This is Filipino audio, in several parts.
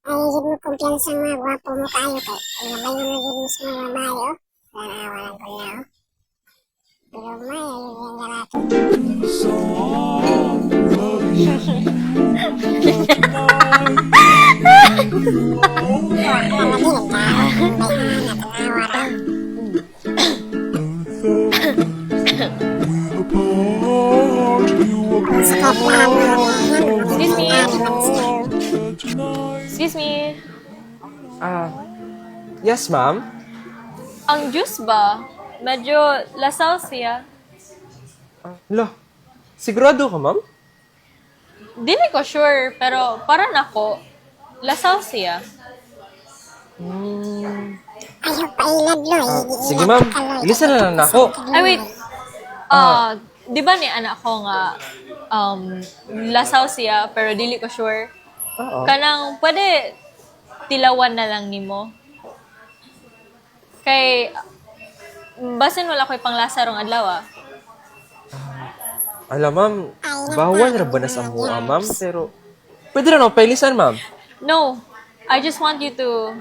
Ay, hindi mo kumpiyansa nga, gwapo mo kayo kay. Ay, nabay na naging mas mga mayo. Nanawalan ko na, oh. Pero may, yung lalaki. Excuse me. Excuse me. Ah, yes, ma'am. Ang juice ba? Medyo lasaw siya. Lo, sigurado ka, ma'am? Dili ko sure, pero para nako, lasaw siya. Ayaw pa ilad, lo. Sige, ma'am. Ilisan na lang ako. Ay, wait. Di ba ni anak ko nga, lasaw siya, pero dili ko sure. Oo. Kanang, pwede tilawan na lang nimo. Kay, basin wala ko ipang lasa rong adlaw, ah. Alam, ma'am, bawal na ba na sa mua, ma'am? Pero, pwede na no, pailisan, ma'am. No, I just want you to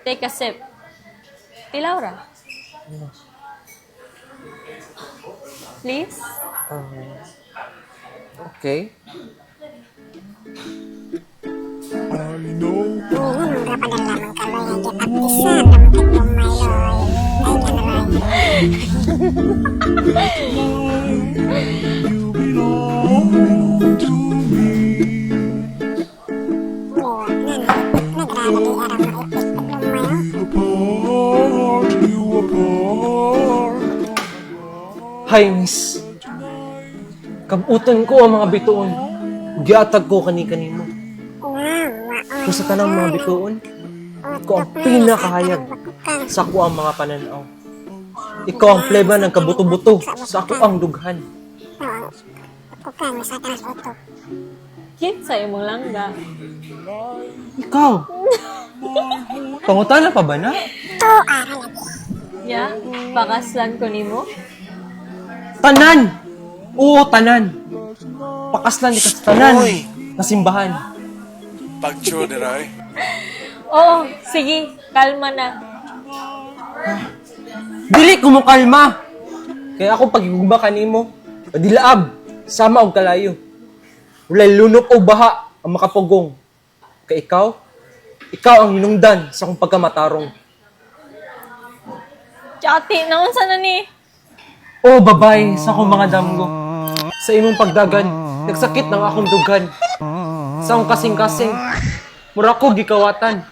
take a sip. Tilaw ra. Please? Okay. Hi, miss. Kabutan ko ang mga bituon. Giatag ko kani-kanimo. Kung sa tanang mga bituon, ko ang pinakahayag sa ako ang mga pananaw. Ikaw ang pleba ng kabuto-buto sa ako ang dughan. Cute sa imong langga. Ikaw! Pangutan na pa ba na? Ya, pakaslan ko nimo. Tanan! Oo, tanan! Pakaslan di ka sa tanan Hoy! na simbahan. Pagcho diray. Oo, sige, kalma na. Dili ko mo kalma! Kaya ako pagigugma kanimo, madilaab, sama og kalayo. Walay lunok o baha ang makapugong. Kay ikaw ang hinungdan sa akong pagkamatarong. Chati, naunsa na ni? O babay sa akong mga damgo. Sa imong pagdagan, nagsakit ng akong dughan. Sa akong kasing-kasing, mura ko gikawatan.